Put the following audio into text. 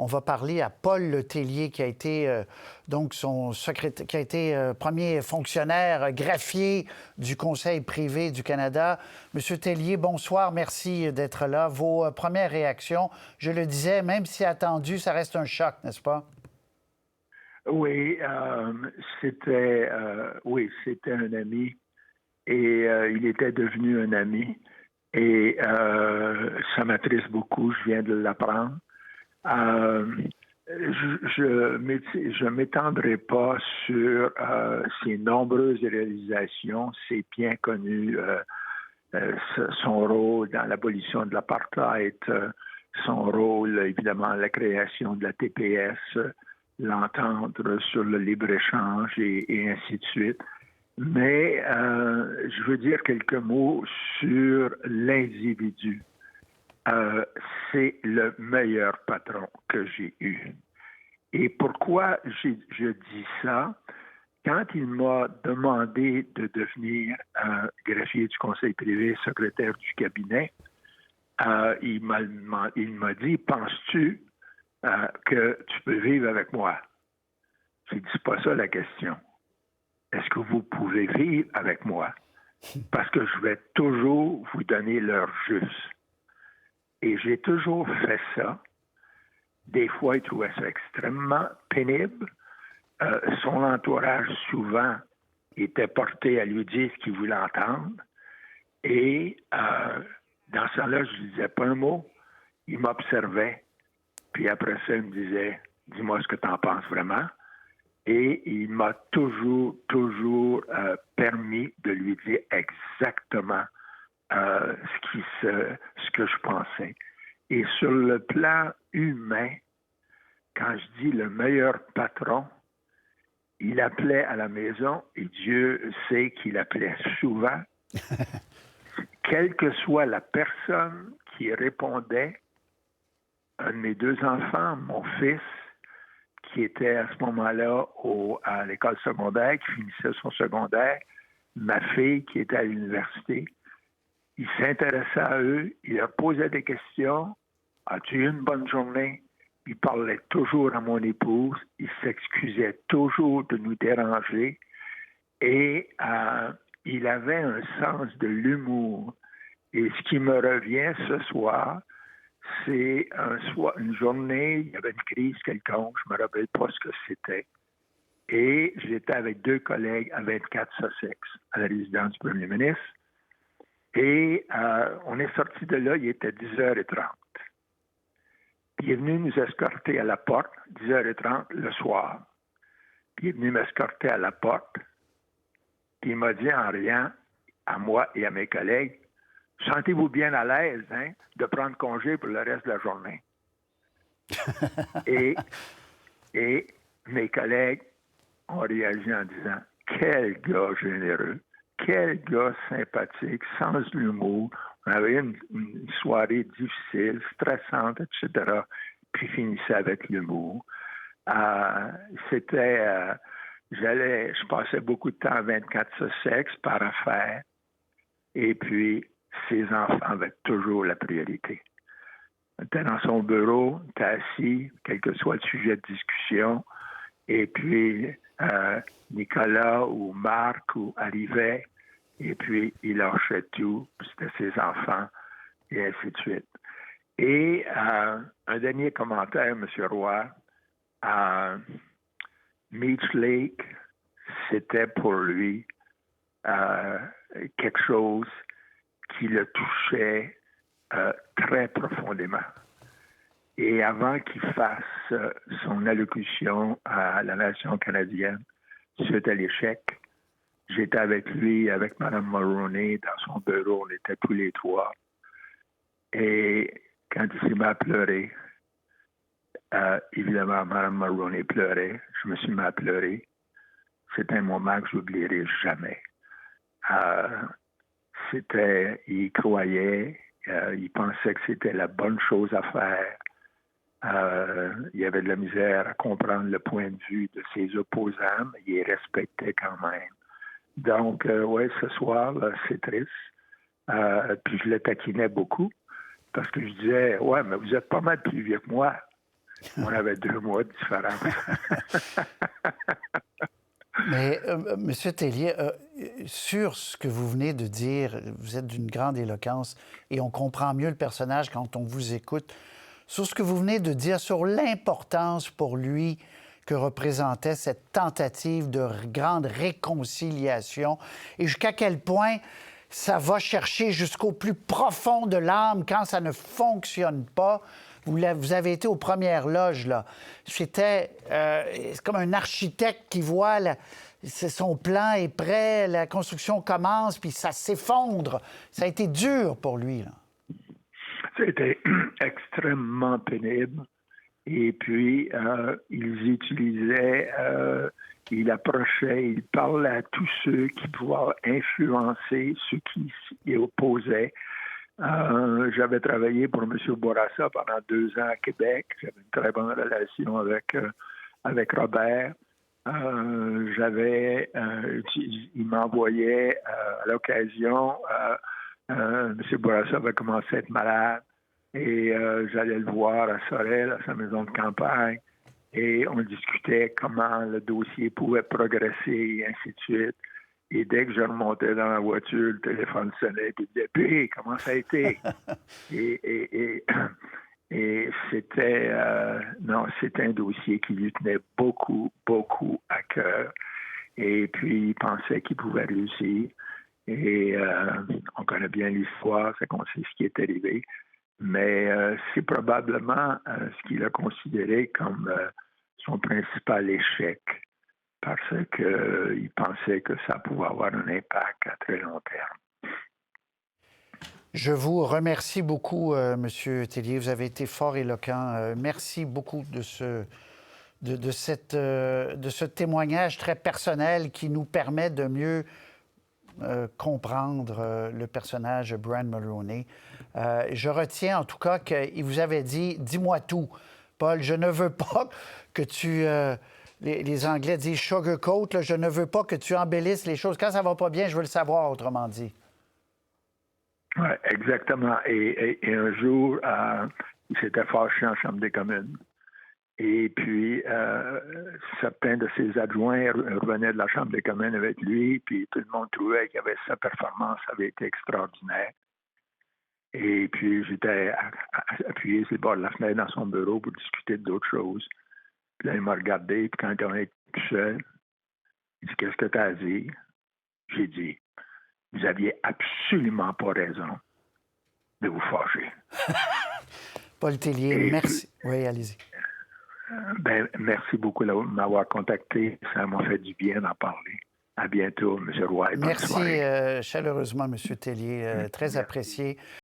On va parler à Paul Letellier, qui a été donc son secrétaire, qui a été premier fonctionnaire greffier du Conseil privé du Canada. Monsieur Tellier, bonsoir, merci d'être là. Vos premières réactions, je le disais, même si attendu, ça reste un choc, n'est-ce pas? Oui, c'était un ami et il était devenu un ami et ça m'attriste beaucoup, je viens de l'apprendre. Je m'étendrai pas sur ses nombreuses réalisations, ses bien connus, son rôle dans l'abolition de l'apartheid, son rôle, évidemment, la création de la TPS, l'entendre sur le libre-échange et ainsi de suite. Mais je veux dire quelques mots sur l'individu. C'est le meilleur patron que j'ai eu. Et pourquoi je dis ça? Quand il m'a demandé de devenir greffier du Conseil privé, secrétaire du cabinet, il m'a dit, penses-tu que tu peux vivre avec moi? J'ai dit, c'est pas ça la question. Est-ce que vous pouvez vivre avec moi? Parce que je vais toujours vous donner l'heure juste. Et j'ai toujours fait ça. Des fois, il trouvait ça extrêmement pénible. Son entourage, souvent, était porté à lui dire ce qu'il voulait entendre. Et dans ce temps-là, je ne disais pas un mot. Il m'observait. Puis après ça, il me disait, dis-moi ce que tu en penses vraiment. Et il m'a toujours permis de lui dire exactement ce que je pensais. Et sur le plan humain, quand je dis le meilleur patron, il appelait à la maison, et Dieu sait qu'il appelait souvent, quelle que soit la personne qui répondait, un de mes deux enfants, mon fils, qui était à ce moment-là à l'école secondaire, qui finissait son secondaire, ma fille qui était à l'université, il s'intéressait à eux, il leur posait des questions. As-tu eu une bonne journée? Il parlait toujours à mon épouse, il s'excusait toujours de nous déranger et il avait un sens de l'humour. Et ce qui me revient ce soir, c'est une journée, il y avait une crise quelconque, je ne me rappelle pas ce que c'était. Et j'étais avec deux collègues à 24 Sussex, à la résidence du premier ministre. Et on est sorti de là, il était 10h30. Puis il est venu nous escorter à la porte, 10h30 le soir. Puis il est venu m'escorter à la porte. Puis il m'a dit en riant, à moi et à mes collègues, sentez-vous bien à l'aise de prendre congé pour le reste de la journée. et mes collègues ont réagi en disant, quel gars généreux, quel gars sympathique, sans l'humour. On avait une soirée difficile, stressante, etc. Puis finissait avec l'humour. Je passais beaucoup de temps à 24 Sussex par affaires. Et puis, ses enfants avaient toujours la priorité. Il était dans son bureau, il était assis, quel que soit le sujet de discussion. Et puis, Nicolas ou Marc arrivaient, et puis il lâchait tout, puis c'était ses enfants, et ainsi de suite. Et un dernier commentaire, M. Roy, Meech Lake, c'était pour lui quelque chose qui le touchait très profondément. Et avant qu'il fasse son allocution à la nation canadienne suite à l'échec, j'étais avec lui, avec Mme Mulroney, dans son bureau, on était tous les trois. Et quand il s'est mis à pleurer, évidemment, Mme Mulroney pleurait, je me suis mis à pleurer. C'est un moment que je n'oublierai jamais. Il croyait, il pensait que c'était la bonne chose à faire. Il y avait de la misère à comprendre le point de vue de ses opposants, mais il les respectait quand même. Donc, ce soir, là, c'est triste. Puis je le taquinais beaucoup parce que je disais, ouais, mais vous êtes pas mal plus vieux que moi. On avait 2 mois de différence. Mais, M. Tellier, sur ce que vous venez de dire, vous êtes d'une grande éloquence et on comprend mieux le personnage quand on vous écoute. Sur ce que vous venez de dire, sur l'importance pour lui que représentait cette tentative de grande réconciliation et jusqu'à quel point ça va chercher jusqu'au plus profond de l'âme quand ça ne fonctionne pas. Vous avez été aux premières loges, là. C'est comme un architecte qui voit son plan est prêt, la construction commence, puis ça s'effondre. Ça a été dur pour lui, là. C'était extrêmement pénible. Et puis, il approchait, il parlait à tous ceux qui pouvaient influencer ceux qui s'y opposaient. J'avais travaillé pour M. Bourassa pendant 2 ans à Québec. J'avais une très bonne relation avec Robert. Il m'envoyait à l'occasion. M. Bourassa avait commencé à être malade et j'allais le voir à Sorel, à sa maison de campagne. Et on discutait comment le dossier pouvait progresser et ainsi de suite. Et dès que je remontais dans la voiture, le téléphone sonnait et il disait « Puis, comment ça a été? » Et c'était un dossier qui lui tenait beaucoup, beaucoup à cœur. Et puis, il pensait qu'il pouvait réussir. Et on connaît bien l'histoire, c'est qu'on sait ce qui est arrivé. Mais c'est probablement ce qu'il a considéré comme son principal échec, parce qu'il pensait que ça pouvait avoir un impact à très long terme. Je vous remercie beaucoup, M. Tellier. Vous avez été fort éloquent. Merci beaucoup de ce témoignage très personnel qui nous permet de mieux comprendre le personnage de Brian Mulroney. Je retiens en tout cas qu'il vous avait dit « Dis-moi tout, Paul, je ne veux pas que tu... les Anglais disent « sugarcoat », là, je ne veux pas que tu embellisses les choses. Quand ça va pas bien, je veux le savoir, autrement dit. » Oui, exactement. Et un jour, il s'était fâché en Chambre des communes. Et puis, certains de ses adjoints revenaient de la Chambre des communes avec lui, puis tout le monde trouvait que sa performance avait été extraordinaire. Et puis, j'étais appuyé sur le bord de la fenêtre dans son bureau pour discuter d'autres choses. Puis là, il m'a regardé, puis quand on était tout seul, il dit « Qu'est-ce que tu as à dire? » J'ai dit « Vous aviez absolument pas raison de vous fâcher. » Paul Tellier, merci. Oui, allez-y. Merci beaucoup de m'avoir contacté. Ça m'a fait du bien d'en parler. À bientôt, M. Roy. Merci chaleureusement, M. Tellier. Très apprécié.